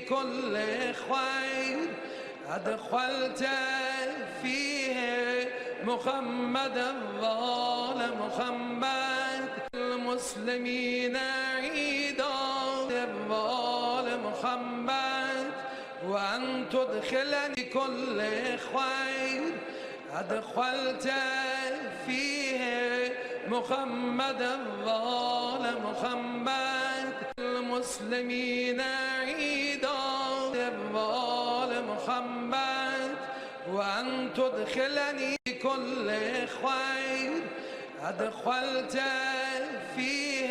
كل خير أدخلت فيه محمد الظال محمد المسلمين عيدا الظال محمد وأن تدخلني كل خير أدخلت فيه محمد الظال محمد المسلمين عيدا الظال محمد وأن تدخلني كل خير أدخلت فيه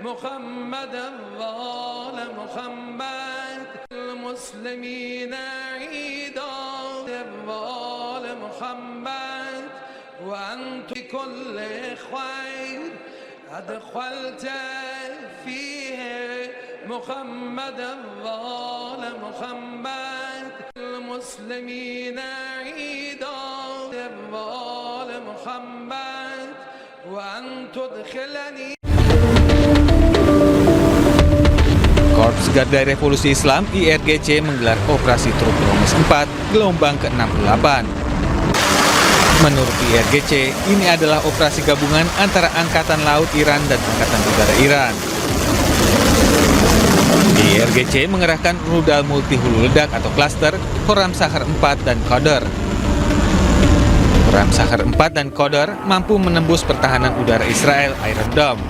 محمد الظال محمد المسلمين عيدا الظال محمد وأن كل خير أدخلت فيه محمد الظال محمد المسلمين عيدا الظال محمد وأن تدخلني. Korps Garda Revolusi Islam IRGC menggelar operasi Truk Romus 4 gelombang ke-68. Menurut IRGC, ini adalah operasi gabungan antara Angkatan Laut Iran dan Angkatan Udara Iran. IRGC mengerahkan rudal multi hulu ledak atau klaster Khorram Shahar 4 dan Qadr. Khorram Shahar 4 dan Qadr mampu menembus pertahanan udara Israel Iron Dome.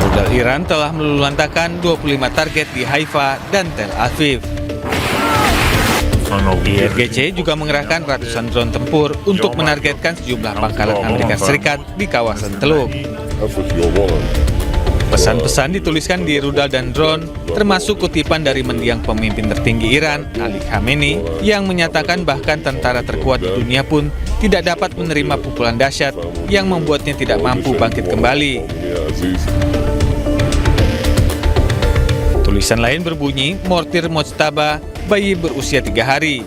Rudal Iran telah meluluhlantakkan 25 target di Haifa dan Tel Aviv. IRGC juga mengerahkan ratusan drone tempur untuk menargetkan sejumlah pangkalan Amerika Serikat di kawasan Teluk. Pesan-pesan dituliskan di rudal dan drone, termasuk kutipan dari mendiang pemimpin tertinggi Iran, Ali Khamenei, yang menyatakan bahkan tentara terkuat di dunia pun tidak dapat menerima pukulan dahsyat yang membuatnya tidak mampu bangkit kembali. Tulisan lain berbunyi, Mortir Mojtaba, bayi berusia 3 hari.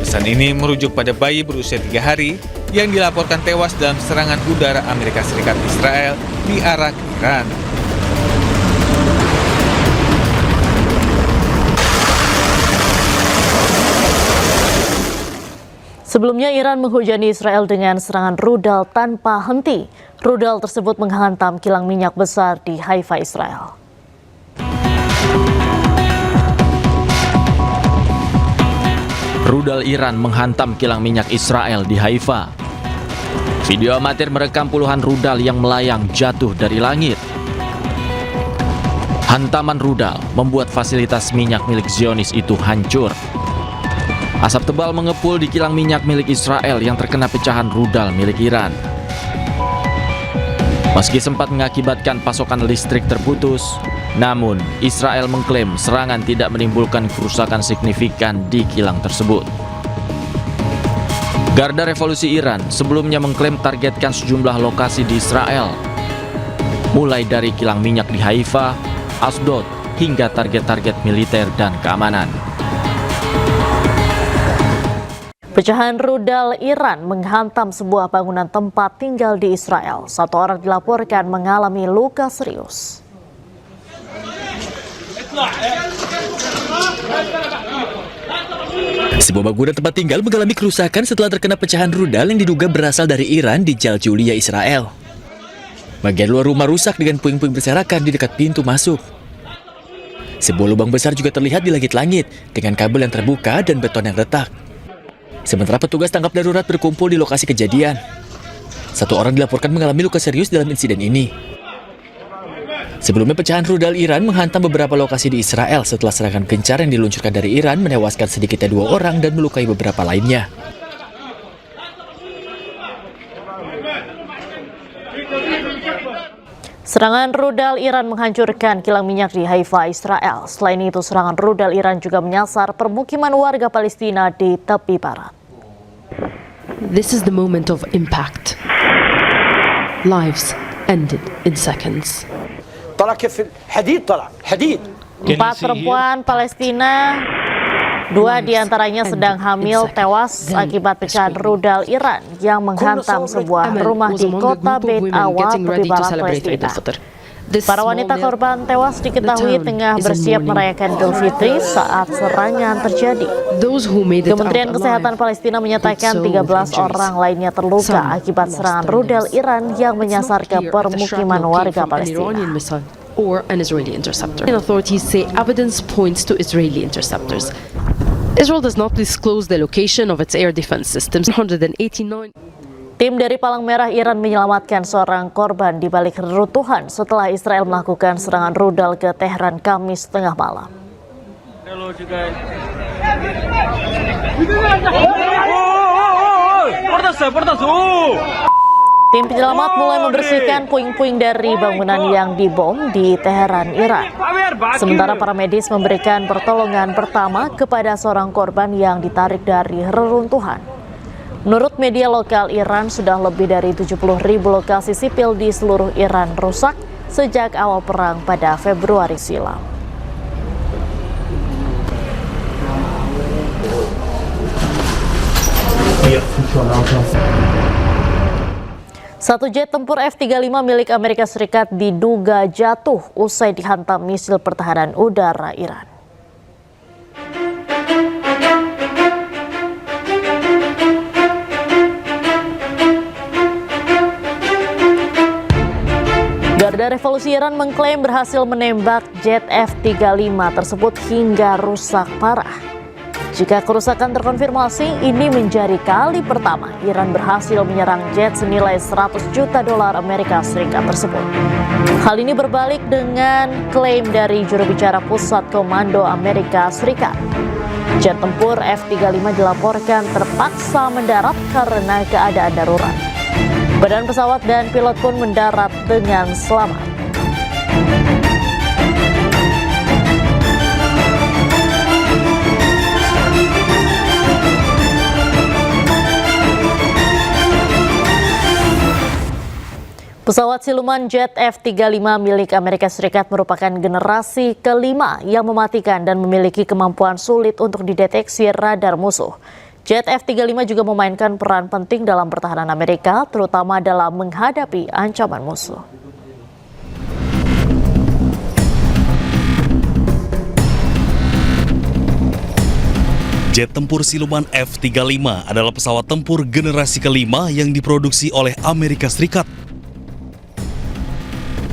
Pesan ini merujuk pada bayi berusia 3 hari yang dilaporkan tewas dalam serangan udara Amerika Serikat Israel di arah Iran. Sebelumnya Iran menghujani Israel dengan serangan rudal tanpa henti. Rudal tersebut menghantam kilang minyak besar di Haifa, Israel. Rudal Iran menghantam kilang minyak Israel di Haifa. Video amatir merekam puluhan rudal yang melayang jatuh dari langit. Hantaman rudal membuat fasilitas minyak milik Zionis itu hancur. Asap tebal mengepul di kilang minyak milik Israel yang terkena pecahan rudal milik Iran. Meski sempat mengakibatkan pasokan listrik terputus, namun Israel mengklaim serangan tidak menimbulkan kerusakan signifikan di kilang tersebut. Garda Revolusi Iran sebelumnya mengklaim targetkan sejumlah lokasi di Israel, mulai dari kilang minyak di Haifa, Asdod, hingga target-target militer dan keamanan. Pecahan rudal Iran menghantam sebuah bangunan tempat tinggal di Israel. 1 orang dilaporkan mengalami luka serius. Sebuah bangunan tempat tinggal mengalami kerusakan setelah terkena pecahan rudal yang diduga berasal dari Iran di Jaljulia, Israel. Bagian luar rumah rusak dengan puing-puing berserakan di dekat pintu masuk. Sebuah lubang besar juga terlihat di langit-langit dengan kabel yang terbuka dan beton yang retak. Sementara petugas tanggap darurat berkumpul di lokasi kejadian. 1 orang dilaporkan mengalami luka serius dalam insiden ini. Sebelumnya pecahan rudal Iran menghantam beberapa lokasi di Israel setelah serangan gencar yang diluncurkan dari Iran menewaskan sedikitnya 2 orang dan melukai beberapa lainnya. Serangan rudal Iran menghancurkan kilang minyak di Haifa, Israel. Selain itu, serangan rudal Iran juga menyasar permukiman warga Palestina di tepi barat. This is the moment of impact. Lives ended in seconds. 4 perempuan Palestina, 2 diantaranya sedang hamil, tewas akibat pecahan rudal Iran yang menghantam sebuah rumah di kota Beit Awa, tepi barat Palestina. This Para small wanita mill- korban tewas diketahui The town tengah is in bersiap mourning. merayakan Idul Fitri saat serangan terjadi. Those who made it Kementerian out Kesehatan alive Palestina menyatakan did so 13 with injuries. orang lainnya terluka Some akibat lost serangan their rudal limbs. Iran yang It's menyasar not ke clear if the permukiman shrapnel warga came from an Palestina. Iranian missile or an Israeli interceptor. Authorities say evidence points to Israeli interceptors. Israel does not disclose the location of its air defense systems. 189. Tim dari Palang Merah Iran menyelamatkan seorang korban di balik reruntuhan setelah Israel melakukan serangan rudal ke Teheran Kamis tengah malam. Tim penyelamat mulai membersihkan puing-puing dari bangunan yang dibom di Teheran, Iran. Sementara para medis memberikan pertolongan pertama kepada seorang korban yang ditarik dari reruntuhan. Menurut media lokal Iran, sudah lebih dari 70.000 lokasi sipil di seluruh Iran rusak sejak awal perang pada Februari silam. Satu jet tempur F-35 milik Amerika Serikat diduga jatuh usai dihantam misil pertahanan udara Iran. Garda Revolusi Iran mengklaim berhasil menembak jet F-35 tersebut hingga rusak parah. Jika kerusakan terkonfirmasi, ini menjadi kali pertama Iran berhasil menyerang jet senilai $100 juta Amerika Serikat tersebut. Hal ini berbalik dengan klaim dari juru bicara Pusat Komando Amerika Serikat. Jet tempur F-35 dilaporkan terpaksa mendarat karena keadaan darurat. Badan pesawat dan pilot pun mendarat dengan selamat. Pesawat siluman jet F-35 milik Amerika Serikat merupakan generasi kelima yang mematikan dan memiliki kemampuan sulit untuk dideteksi radar musuh. Jet F-35 juga memainkan peran penting dalam pertahanan Amerika, terutama dalam menghadapi ancaman musuh. Jet tempur siluman F-35 adalah pesawat tempur generasi kelima yang diproduksi oleh Amerika Serikat.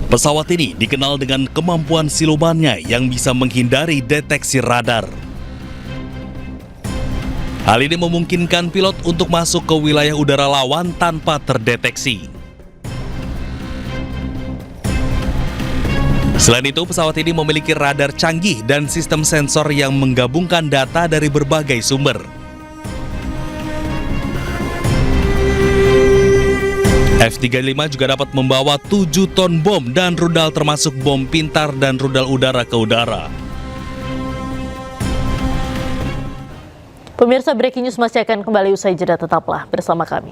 Pesawat ini dikenal dengan kemampuan silumannya yang bisa menghindari deteksi radar. Hal ini memungkinkan pilot untuk masuk ke wilayah udara lawan tanpa terdeteksi. Selain itu, pesawat ini memiliki radar canggih dan sistem sensor yang menggabungkan data dari berbagai sumber. F-35 juga dapat membawa 7 ton bom dan rudal termasuk bom pintar dan rudal udara ke udara. Pemirsa, Breaking News masih akan kembali usai jeda, tetaplah bersama kami.